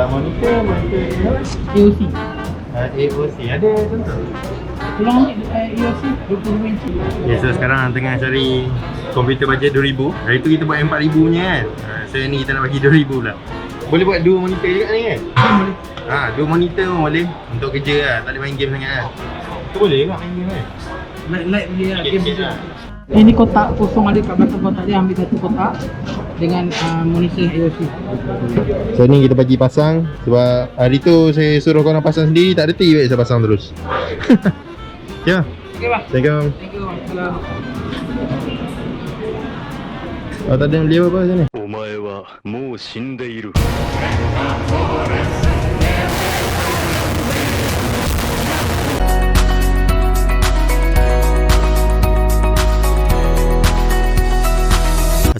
Monitor AOC. AOC ada contoh? Tolong ambil AOC 25 inci. Okay, so sekarang tengah cari komputer bajet 2000. Hari tu kita buat yang 4000 punya kan. So ni kita nak bagi 2000 pula. Boleh buat dua monitor juga ni kan? Boleh. Dua monitor pun boleh. Untuk kerja lah, tak boleh main game sangat lah. Tu boleh juga main game kan? Light boleh lah. Sikit-sikit lah. Ini kotak kosong ada kat belakang kotak dia, ambil satu kotak dengan monitor AOC. So ni kita bagi pasang. Sebab hari tu saya suruh korang pasang sendiri, tak reti saya pasang terus. Ya. Okey bang. Assalamualaikum. Thank you bang. Salam. Oh, tak ada yang beli apa-apa sini? お前はもう死んでいる。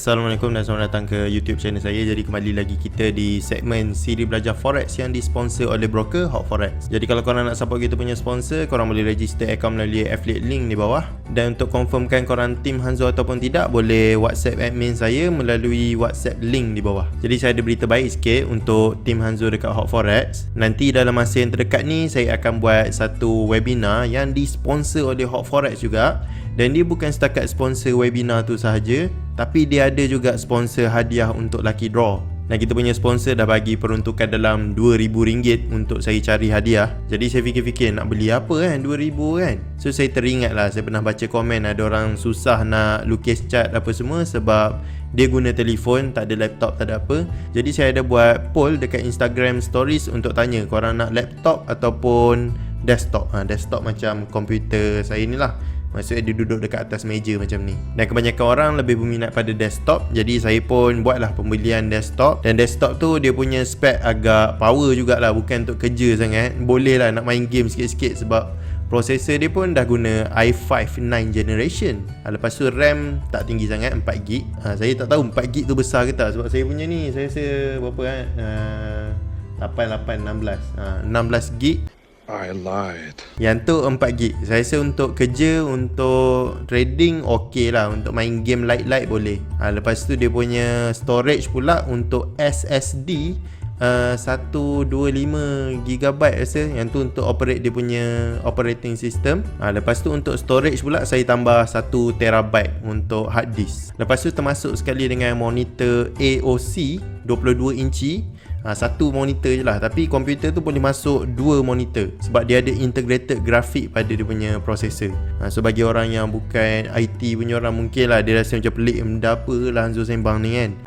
Assalamualaikum dan selamat datang ke YouTube channel saya. Jadi kembali lagi kita di segmen siri belajar Forex yang disponsor oleh broker Hot Forex. Jadi kalau korang nak support kita punya sponsor, korang boleh register account melalui affiliate link di bawah. Dan untuk confirmkan korang tim Hanzo ataupun tidak, boleh WhatsApp admin saya melalui WhatsApp link di bawah. Jadi saya ada berita baik sikit untuk tim Hanzo dekat Hot Forex. Nanti dalam masa yang terdekat ni saya akan buat satu webinar yang disponsor oleh Hot Forex juga. Dan dia bukan setakat sponsor webinar tu sahaja, tapi dia ada juga sponsor hadiah untuk lucky draw. Dan kita punya sponsor dah bagi peruntukan dalam RM2,000 untuk saya cari hadiah. Jadi saya fikir-fikir nak beli apa kan, RM2,000 kan. So saya teringat lah, saya pernah baca komen ada orang susah nak lukis cat apa semua sebab dia guna telefon, tak ada laptop, tak ada apa. Jadi saya ada buat poll dekat Instagram stories untuk tanya korang nak laptop ataupun desktop. Desktop macam komputer saya ni lah. Maksudnya dia duduk dekat atas meja macam ni. Dan kebanyakan orang lebih berminat pada desktop. Jadi saya pun buatlah pembelian desktop. Dan desktop tu dia punya spek agak power jugalah, bukan untuk kerja sangat. Boleh lah nak main game sikit-sikit sebab prosesor dia pun dah guna i5 9 generation. Lepas tu RAM tak tinggi sangat, 4GB. Saya tak tahu 4GB tu besar ke tak, sebab saya punya ni saya rasa berapa kan, 16GB. I lied. Yang tu 4GB. Saya rasa untuk kerja, untuk trading okey lah. Untuk main game light-light boleh. Lepas tu dia punya storage pula untuk SSD 125GB rasa. Yang tu untuk operate dia punya operating system. Lepas tu untuk storage pula saya tambah 1TB untuk hard disk. Lepas tu termasuk sekali dengan monitor AOC 22 inci. Satu monitor je lah, tapi komputer tu boleh masuk dua monitor sebab dia ada integrated grafik pada dia punya processor. So bagi orang yang bukan IT punya orang, mungkin lah dia rasa macam pelik, benda apa lah Hanzo sembang ni kan.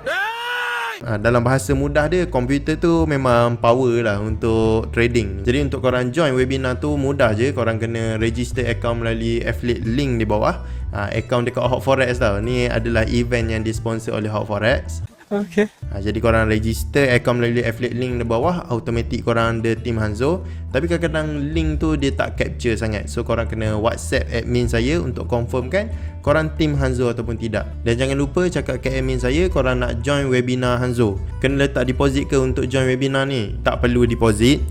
Dalam bahasa mudah dia, komputer tu memang power lah untuk trading. Jadi untuk korang join webinar tu mudah je. Korang kena register account melalui affiliate link di bawah. Account dekat Hot Forex tau. Ni adalah event yang disponsor oleh Hot Forex. Okay. Jadi korang register account melalui affiliate link di bawah, automatic korang ada tim Hanzo. Tapi kadang-kadang link tu dia tak capture sangat. So korang kena WhatsApp admin saya untuk confirmkan korang tim Hanzo ataupun tidak. Dan jangan lupa cakap ke admin saya korang nak join webinar Hanzo. Kena letak deposit ke untuk join webinar ni? Tak perlu deposit.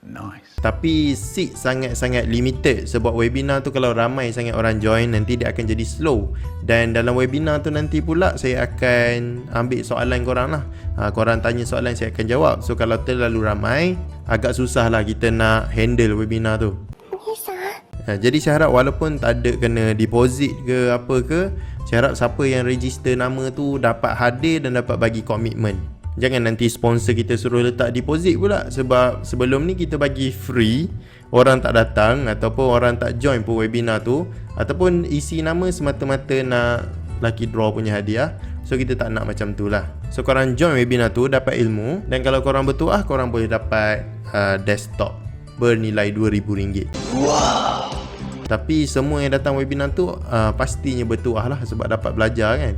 Nice. Tapi seat sangat-sangat limited. Sebab webinar tu kalau ramai sangat orang join, nanti dia akan jadi slow. Dan dalam webinar tu nanti pula saya akan ambil soalan korang lah. Korang tanya soalan, saya akan jawab. So kalau terlalu ramai, agak susah lah kita nak handle webinar tu. Jadi saya harap walaupun tak ada kena deposit ke apa ke, saya harap siapa yang register nama tu dapat hadir dan dapat bagi komitmen. Jangan nanti sponsor kita suruh letak deposit pula. Sebab sebelum ni kita bagi free, orang tak datang ataupun orang tak join pun webinar tu, ataupun isi nama semata-mata nak lucky draw punya hadiah. So kita tak nak macam tu lah. So korang join webinar tu, dapat ilmu. Dan kalau korang bertuah, korang boleh dapat desktop bernilai RM2,000. Wow. Tapi semua yang datang webinar tu pastinya bertuah lah, sebab dapat belajar kan.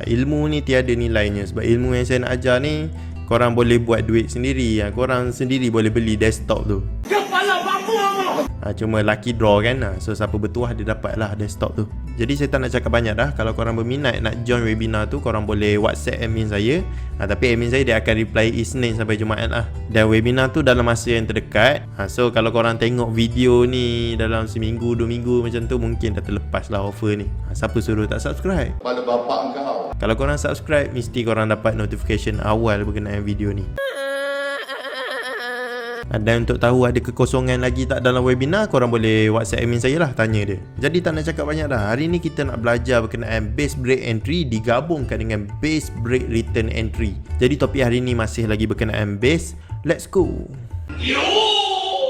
Ilmu ni tiada nilainya. Sebab ilmu yang saya nak ajar ni, korang boleh buat duit sendiri. Korang sendiri boleh beli desktop tu. Cuma lucky draw kan. So siapa bertuah dia dapat lah desktop tu. Jadi saya tak nak cakap banyak dah. Kalau korang berminat nak join webinar tu, korang boleh WhatsApp admin saya. Tapi admin saya dia akan reply Isnin sampai Jumaat lah. Dan webinar tu dalam masa yang terdekat. So kalau korang tengok video ni dalam seminggu 2 minggu macam tu, mungkin dah terlepas lah offer ni. Siapa suruh tak subscribe? Pada bapak kau. Kalau korang subscribe, mesti korang dapat notification awal berkenaan video ni. Dan untuk tahu ada kekosongan lagi tak dalam webinar, korang boleh WhatsApp admin saya lah, tanya dia. Jadi tak nak cakap banyak dah. Hari ni kita nak belajar berkenaan base break entry digabungkan dengan base break return entry. Jadi topik hari ni masih lagi berkenaan base. Let's go.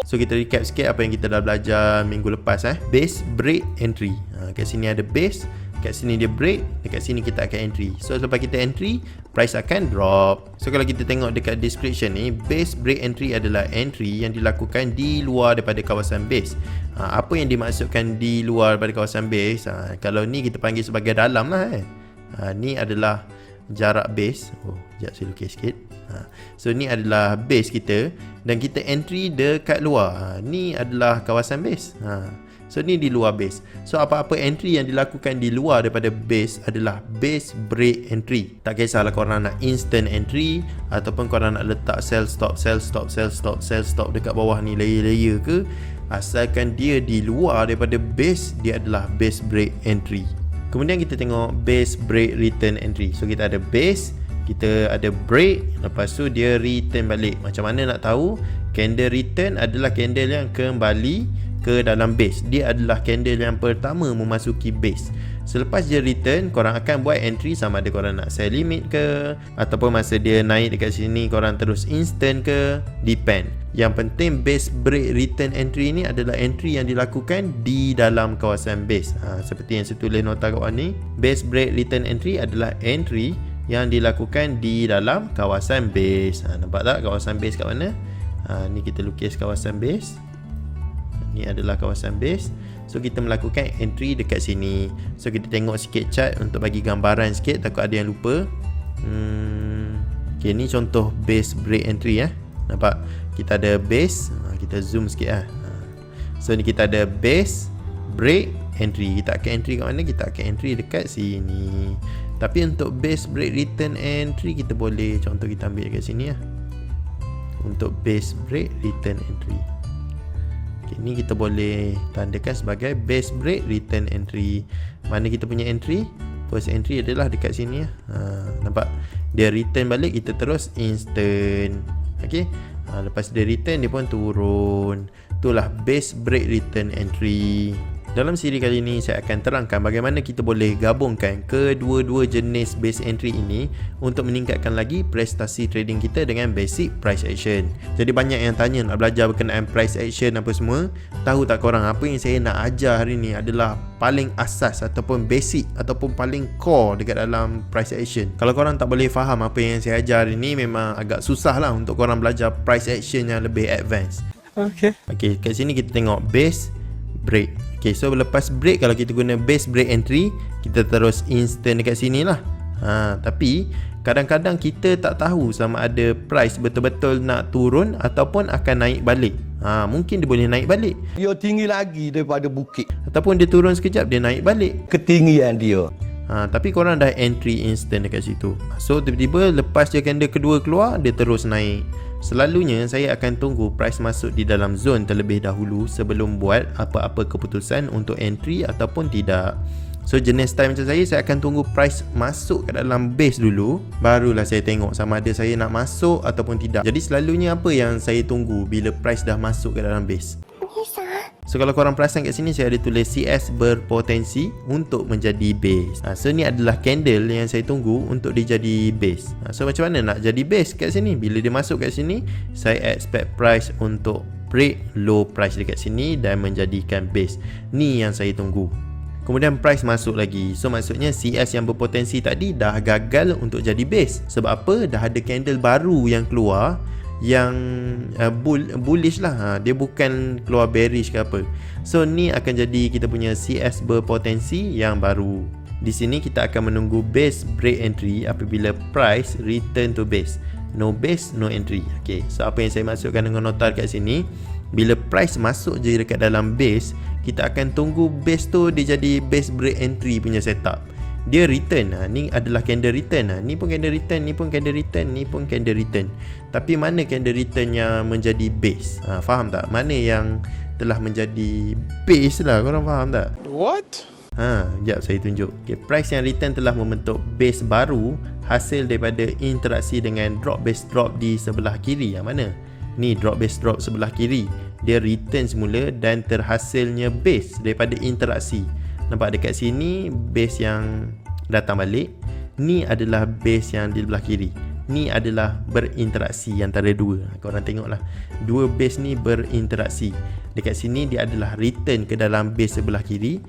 So kita recap sikit apa yang kita dah belajar minggu lepas. Base break entry. Kat sini ada base, kat sini dia break, dekat sini kita akan entry. So selepas kita entry, price akan drop. So kalau kita tengok dekat description ni, base break entry adalah entry yang dilakukan di luar daripada kawasan base. Apa yang dimaksudkan di luar daripada kawasan base? Kalau ni kita panggil sebagai dalam lah. Ni adalah jarak base. Sekejap saya lukis sikit. So ni adalah base kita dan kita entry dekat luar. Ni adalah kawasan base. So ni di luar base. So apa-apa entry yang dilakukan di luar daripada base adalah base break entry. Tak kisahlah korang nak instant entry ataupun korang nak letak sell stop dekat bawah ni layer-layer ke, asalkan dia di luar daripada base, dia adalah base break entry. Kemudian kita tengok base break return entry. So kita ada base, kita ada break, lepas tu dia return balik. Macam mana nak tahu? Candle return adalah candle yang kembali ke dalam base. Dia adalah candle yang pertama memasuki base. Selepas dia return, korang akan buat entry sama ada korang nak sell limit ke, ataupun masa dia naik dekat sini korang terus instant ke, depend. Yang penting base break return entry ni adalah entry yang dilakukan di dalam kawasan base. Seperti yang saya tulis nota kat bawah ni, base break return entry adalah entry yang dilakukan di dalam kawasan base. Nampak tak kawasan base kat mana? Ni kita lukis kawasan base. Ni adalah kawasan base. So kita melakukan entry dekat sini. So kita tengok sikit chart untuk bagi gambaran sikit, takut ada yang lupa. Okay, ni contoh base break entry. Nampak? Kita ada base. Kita zoom sikit . So ni kita ada base break entry. Kita akan entry kat mana? Kita akan entry dekat sini. Tapi untuk base break return entry, kita boleh, contoh kita ambil dekat sini . Untuk base break return entry, okay, ni kita boleh tandakan sebagai base break return entry. Mana kita punya entry? First entry adalah dekat sini . Nampak? Dia return balik, kita terus instant. Okay, lepas dia return, dia pun turun. Itulah base break return entry. Dalam siri kali ini saya akan terangkan bagaimana kita boleh gabungkan kedua-dua jenis base entry ini untuk meningkatkan lagi prestasi trading kita dengan basic price action. Jadi banyak yang tanya nak belajar berkenaan price action apa semua. Tahu tak korang, apa yang saya nak ajar hari ni adalah paling asas ataupun basic ataupun paling core dekat dalam price action. Kalau korang tak boleh faham apa yang saya ajar hari ni, memang agak susah lah untuk korang belajar price action yang lebih advance. Okay, kat sini kita tengok base break. Okay, so lepas break, kalau kita guna base break entry, kita terus instant dekat sini lah. Tapi kadang-kadang kita tak tahu sama ada price betul-betul nak turun ataupun akan naik balik. Mungkin dia boleh naik balik, Dia tinggi lagi daripada bukit. ataupun dia turun sekejap dia naik balik. Ketinggian dia. Tapi korang dah entry instant dekat situ. So tiba-tiba lepas dia candle kedua keluar, dia terus naik. Selalunya saya akan tunggu price masuk di dalam zone terlebih dahulu sebelum buat apa-apa keputusan untuk entry ataupun tidak. So jenis time macam saya akan tunggu price masuk ke dalam base dulu, barulah saya tengok sama ada saya nak masuk ataupun tidak. Jadi selalunya apa yang saya tunggu bila price dah masuk ke dalam base? So kalau korang perasan kat sini, saya ada tulis CS berpotensi untuk menjadi base. So ni adalah candle yang saya tunggu untuk dia jadi base. So macam mana nak jadi base kat sini? Bila dia masuk kat sini, saya expect price untuk break low price dekat sini dan menjadikan base. Ni yang saya tunggu. Kemudian price masuk lagi. So maksudnya CS yang berpotensi tadi dah gagal untuk jadi base. Sebab apa? Dah ada candle baru yang keluar yang bullish lah. Dia bukan keluar bearish ke apa. So ni akan jadi kita punya CS berpotensi yang baru. Di sini kita akan menunggu base break entry apabila price return to base. No base, no entry. Okay, so apa yang saya maksudkan dengan nota kat sini, Bila price masuk je dekat dalam base, kita akan tunggu base tu dia jadi base break entry punya setup. Dia return, ni adalah candle return, ni pun candle return, ni pun candle return, ni pun candle return. Tapi mana candle return yang menjadi base? Faham tak? Mana yang telah menjadi base lah, korang faham tak? What? Sekejap saya tunjuk. Price yang return telah membentuk base baru hasil daripada interaksi dengan drop base drop di sebelah kiri. Yang mana? Ni drop base drop sebelah kiri. Dia return semula dan terhasilnya base daripada interaksi. Nampak dekat sini base yang datang balik. Ni adalah base yang di sebelah kiri. Ni adalah berinteraksi antara dua. Korang tengoklah, dua base ni berinteraksi. Dekat sini dia adalah return ke dalam base sebelah kiri.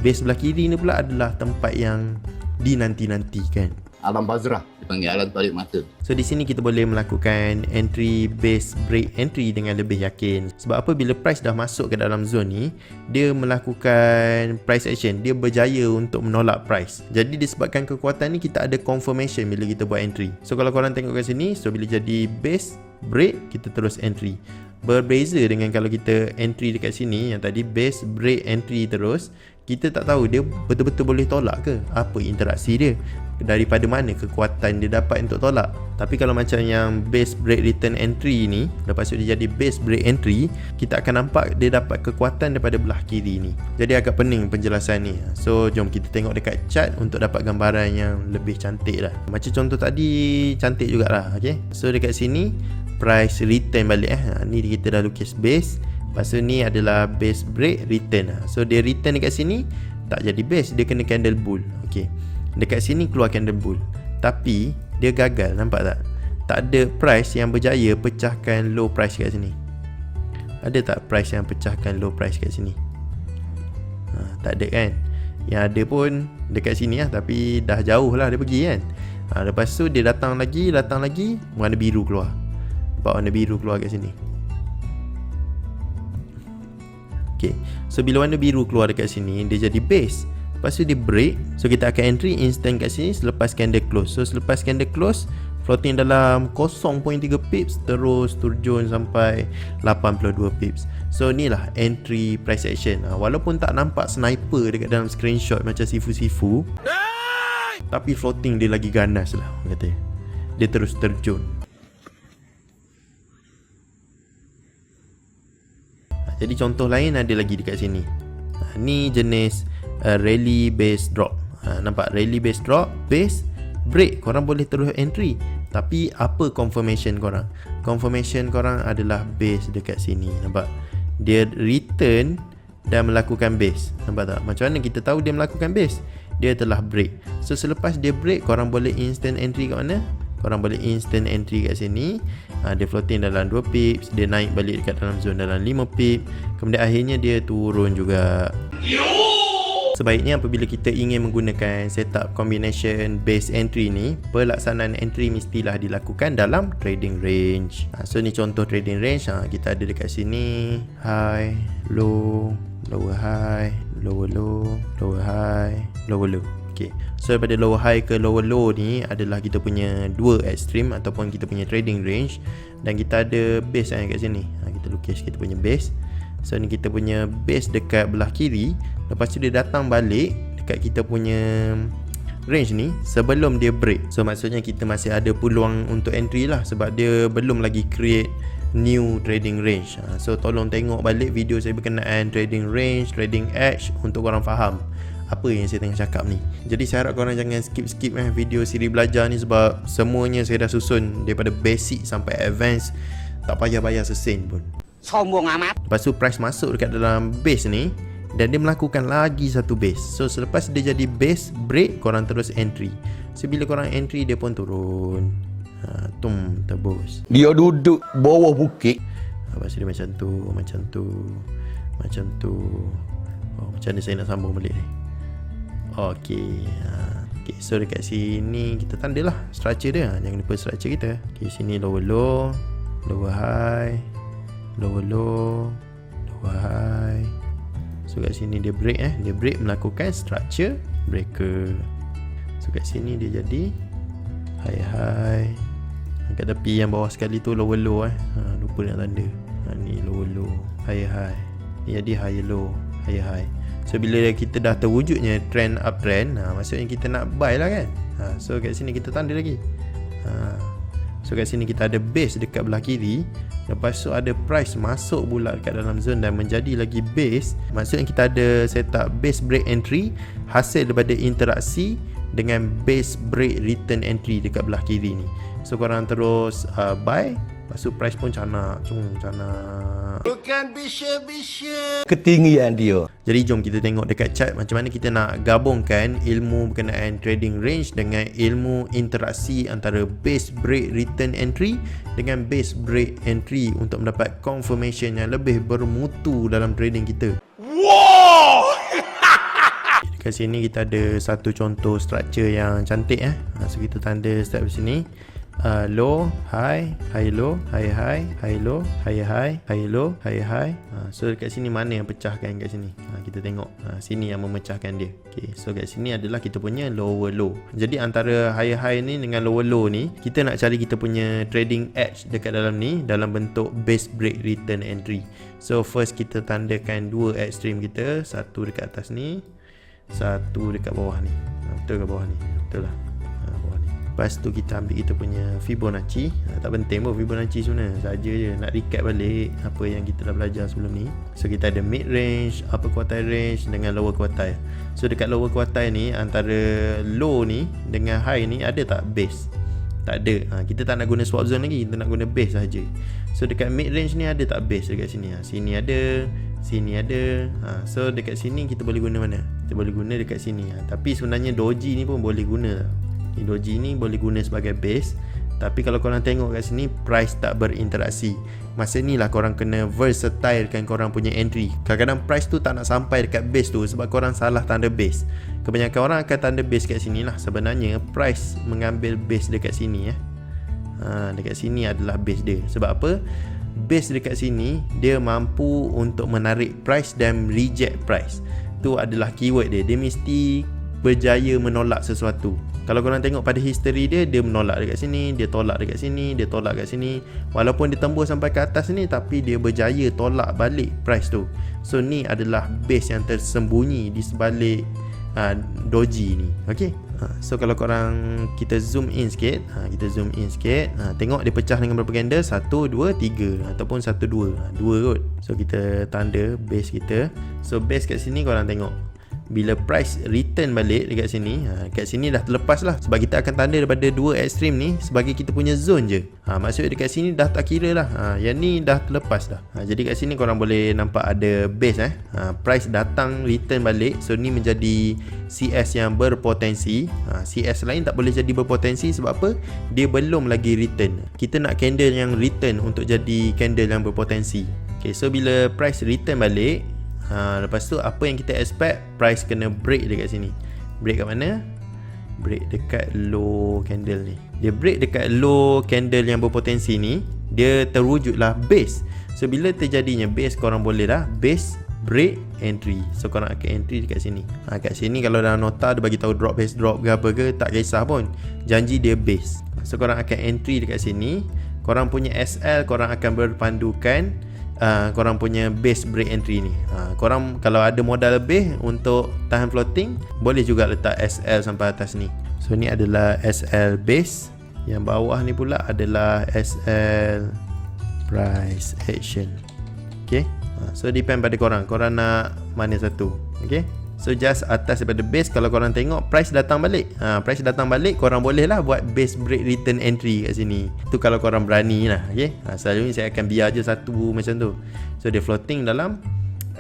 Base sebelah kiri ni pula adalah tempat yang dinanti-nantikan. Alam Bazrah. Dipanggil alam tarik mata. So di sini kita boleh melakukan entry base break entry dengan lebih yakin. Sebab apa? Bila price dah masuk ke dalam zone ni, dia melakukan price action, dia berjaya untuk menolak price. Jadi disebabkan kekuatan ni, kita ada confirmation bila kita buat entry. So kalau korang tengok kat sini, so bila jadi base break, kita terus entry. Berbeza dengan kalau kita entry dekat sini, yang tadi base break entry terus, kita tak tahu dia betul-betul boleh tolak ke, apa interaksi dia, daripada mana kekuatan dia dapat untuk tolak. Tapi kalau macam yang base break return entry ni, lepas tu dia jadi base break entry, kita akan nampak dia dapat kekuatan daripada belah kiri ni. Jadi agak pening penjelasan ni. So jom kita tengok dekat chart untuk dapat gambaran yang lebih cantik lah. Macam contoh tadi, cantik jugalah. Okay? So dekat sini price return balik. Ni kita dah lukis base. Lepas tu ni adalah base break return. So dia return dekat sini, tak jadi base, dia kena candle bull. Okay. Dekat sini keluar candle bull, tapi dia gagal, nampak tak? Tak ada price yang berjaya pecahkan low price kat sini. Ada tak price yang pecahkan low price kat sini? Tak ada kan? Yang ada pun dekat sini lah, tapi dah jauh lah dia pergi kan. Lepas tu dia datang lagi, warna biru keluar. Nampak warna biru keluar kat sini. Okay. So bila warna biru keluar dekat sini, dia jadi base. Lepas tu dia break. So kita akan entry instant kat sini selepas candle close. So selepas candle close, floating dalam 0.3 pips, terus turun sampai 82 pips. So ni lah entry price action. Walaupun tak nampak sniper dekat dalam screenshot macam sifu-sifu, tapi floating dia lagi ganas lah, kata dia terus terjun. Jadi contoh lain ada lagi dekat sini. Ni jenis rally base drop. Nampak rally base drop, base break, korang boleh terus entry. Tapi apa confirmation korang? Confirmation korang adalah base dekat sini. Nampak? Dia return dan melakukan base. Nampak tak? Macam mana kita tahu dia melakukan base? Dia telah break. So selepas dia break, korang boleh instant entry kat mana? Korang boleh instant entry kat sini. Dia floating dalam 2 pips, dia naik balik dekat dalam zone dalam 5 pip, kemudian akhirnya dia turun juga. Sebaiknya apabila kita ingin menggunakan setup combination base entry ni, pelaksanaan entry mestilah dilakukan dalam trading range. So ni contoh trading range. Kita ada dekat sini high, low, lower high, lower low, lower high, lower low. Okay. So daripada lower high ke lower low ni adalah kita punya dua extreme ataupun kita punya trading range. Dan kita ada base yang kat sini. Kita lukis kita punya base. So ni kita punya base dekat belah kiri. Lepas tu dia datang balik dekat kita punya range ni sebelum dia break. So maksudnya kita masih ada peluang untuk entry lah, sebab dia belum lagi create new trading range. So tolong tengok balik video saya berkenaan trading range, trading edge untuk korang faham apa yang saya tengah cakap ni. Jadi saya harap korang jangan skip video siri belajar ni, sebab semuanya saya dah susun daripada basic sampai advance, tak payah bayar sesen pun. Sombong amat. Lepas tu price masuk dekat dalam base ni dan dia melakukan lagi satu base. So selepas dia jadi base break, korang terus entry. So bila korang entry, dia pun turun. Tebus. Dia duduk bawah bukit. Lepas dia macam tu, macam tu, macam tu. Macam mana saya nak sambung balik ni? Okay. So dekat sini kita tanda lah structure dia. Jangan lupa structure kita. Okay, sini lower low, lower high, lower low, lower high. So kat sini dia break dia break melakukan structure breaker. So kat sini dia jadi high high. Kat tepi yang bawah sekali tu lower low lupa nak tanda. Ni low, high. Ni jadi high. So bila kita dah terwujudnya trend uptrend, maksudnya kita nak buy lah kan. So kat sini kita tanda lagi. So kat sini kita ada base dekat belah kiri. Lepas tu ada price masuk pula dekat dalam zone dan menjadi lagi base. Maksudnya kita ada setup base break entry hasil daripada interaksi dengan base break return entry dekat belah kiri ni. So korang terus buy. Lepas tu price pun canak. Bukan bisa-bisa. Ketinggian dia. Jadi jom kita tengok dekat chart macam mana kita nak gabungkan ilmu berkenaan trading range dengan ilmu interaksi antara base break return entry dengan base break entry untuk mendapat confirmation yang lebih bermutu dalam trading kita. Wow! Dekat sini kita ada satu contoh structure yang cantik So kita tanda start di sini. Low, high, low, high, low, high, low, high. So dekat sini mana yang pecahkan kat sini? Kita tengok sini yang memecahkan dia. Okay, so kat sini adalah kita punya lower low. Jadi antara high ni dengan lower low ni, kita nak cari kita punya trading edge dekat dalam ni dalam bentuk base break return entry. So first kita tandakan dua extreme kita, satu dekat atas ni, satu dekat bawah ni. Betul ke bawah ni? Betul lah. Lepas tu kita ambil kita punya Fibonacci. Tak penting pun Fibonacci sebenarnya, saja je nak recap balik apa yang kita dah belajar sebelum ni. So kita ada mid range, upper quartile range dengan lower quartile. So dekat lower quartile ni, antara low ni dengan high ni ada tak base? Tak ada. Kita tak nak guna swap zone lagi, kita nak guna base saja. So dekat mid range ni ada tak base dekat sini? Sini ada, sini ada. So dekat sini kita boleh guna mana? Kita boleh guna dekat sini. Tapi sebenarnya doji ni pun boleh guna. Doji ni boleh guna sebagai base. Tapi kalau korang tengok kat sini, price tak berinteraksi. Masa ni lah korang kena versatile kan korang punya entry. Kadang-kadang price tu tak nak sampai dekat base tu sebab korang salah tanda base. Kebanyakan orang akan tanda base kat sini lah. Sebenarnya price mengambil base dekat sini dekat sini adalah base dia. Sebab apa? Base dekat sini dia mampu untuk menarik price dan reject price. Tu adalah keyword dia. Dia mesti berjaya menolak sesuatu. Kalau korang tengok pada history dia, dia menolak dekat sini, dia tolak dekat sini, dia tolak dekat sini. Walaupun dia tembus sampai ke atas ni, tapi dia berjaya tolak balik price tu. So ni adalah base yang tersembunyi di sebalik doji ni. Okay. So kalau korang kita zoom in sikit, tengok dia pecah dengan berapa candle? 1, 2, 3 ataupun 1, 2 kot. So kita tanda base kita. So base kat sini korang tengok, bila price return balik dekat sini, kat sini dah terlepas lah. Sebab kita akan tanda daripada dua ekstrim ni sebagai kita punya zone je. Maksudnya dekat sini dah tak kira lah. Yang ni dah terlepas dah. Jadi kat sini korang boleh nampak ada base price datang return balik. So ni menjadi CS yang berpotensi. CS lain tak boleh jadi berpotensi sebab apa? Dia belum lagi return. Kita nak candle yang return untuk jadi candle yang berpotensi. Okay, so bila price return balik, lepas tu apa yang kita expect? Price kena break dekat sini. Break kat mana? Break dekat low candle ni. Dia break dekat low candle yang berpotensi ni, dia terwujudlah base. So bila terjadinya base, korang boleh dah base break entry. So korang akan entry dekat sini. Kat sini kalau dalam nota dia bagi tahu drop base drop ke apa ke, tak kisah pun. Janji dia base. So korang akan entry dekat sini. Korang punya SL korang akan berpandukan korang punya base break entry ni. Korang kalau ada modal lebih untuk tahan floating, boleh juga letak SL sampai atas ni. So ni adalah SL base. Yang bawah ni pula adalah SL price action. Okay. So depend pada korang. Korang nak mana satu. Okay. So just atas daripada base, kalau korang tengok price datang balik, price datang balik, korang boleh lah buat base break return entry kat sini. Tu kalau korang berani lah. Okay. Selalunya saya akan biar je satu macam tu. So dia floating dalam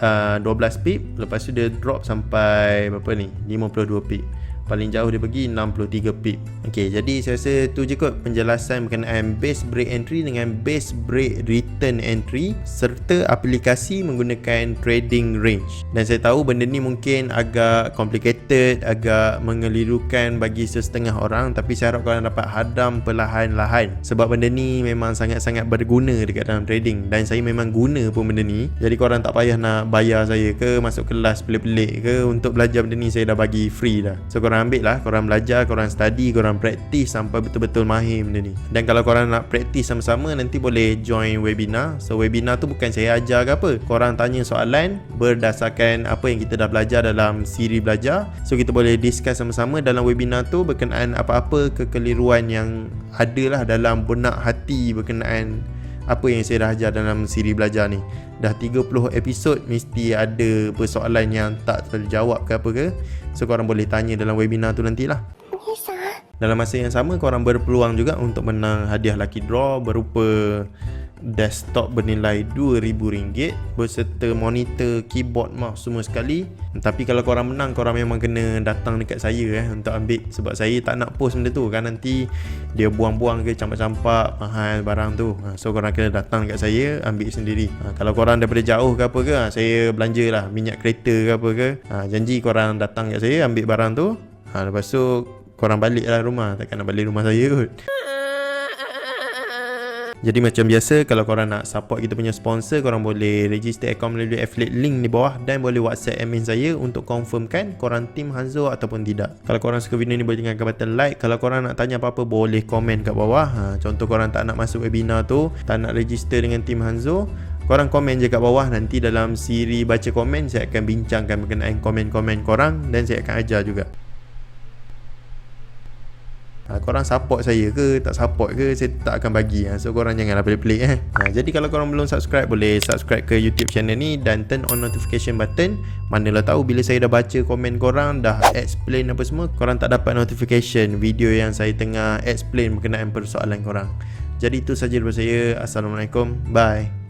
12 pip. Lepas tu dia drop sampai berapa ni, 52 pip. Paling jauh dia pergi 63 pip. Okay, jadi saya rasa tu je kot penjelasan berkenaan base break entry dengan base break return entry serta aplikasi menggunakan trading range. Dan saya tahu benda ni mungkin agak complicated, agak mengelirukan bagi sesetengah orang, tapi saya harap korang dapat hadam perlahan-lahan sebab benda ni memang sangat-sangat berguna dekat dalam trading dan saya memang guna pun benda ni. Jadi korang tak payah nak bayar saya ke masuk kelas pelik-pelik ke untuk belajar benda ni, saya dah bagi free dah. So korang korang ambil lah, korang belajar, korang study, korang praktis sampai betul-betul mahir benda ni. Dan kalau korang nak praktis sama-sama, nanti boleh join webinar. So webinar tu bukan saya ajar ke apa, korang tanya soalan berdasarkan apa yang kita dah belajar dalam siri belajar. So kita boleh discuss sama-sama dalam webinar tu berkenaan apa-apa kekeliruan yang ada lah dalam benak hati berkenaan apa yang saya dah ajar dalam siri belajar ni. Dah 30 episod, mesti ada persoalan yang tak terjawab ke apa ke. So korang boleh tanya dalam webinar tu nantilah. Dalam masa yang sama, korang berpeluang juga untuk menang hadiah lucky draw berupa desktop bernilai RM2,000 berserta monitor, keyboard, mouse semua sekali. Tapi kalau korang menang, korang memang kena datang dekat saya untuk ambil, sebab saya tak nak post benda tu kan, nanti dia buang-buang ke campak-campak mahal barang tu. So korang kena datang dekat saya ambil sendiri. Kalau korang daripada jauh ke apa ke, saya belanja lah minyak kereta ke apa ke, janji korang datang dekat saya ambil barang tu, lepas tu korang balik lah rumah. Takkan nak balik rumah saya kot. Jadi macam biasa, kalau korang nak support kita punya sponsor, korang boleh register akaun melalui affiliate link di bawah dan boleh WhatsApp admin saya untuk confirmkan korang tim Hanzo ataupun tidak. Kalau korang suka video ni, boleh tekan button like. Kalau korang nak tanya apa-apa, boleh komen kat bawah. Contoh korang tak nak masuk webinar tu, tak nak register dengan tim Hanzo, korang komen je kat bawah. Nanti dalam siri baca komen, saya akan bincangkan berkenaan komen-komen korang dan saya akan ajar juga. Korang support saya ke tak support ke, saya tak akan bagi. So korang janganlah pelik-pelik Jadi kalau korang belum subscribe, boleh subscribe ke YouTube channel ni dan turn on notification button. Manalah tahu bila saya dah baca komen korang, dah explain apa semua, korang tak dapat notification video yang saya tengah explain berkenaan persoalan korang. Jadi itu saja daripada saya. Assalamualaikum, bye.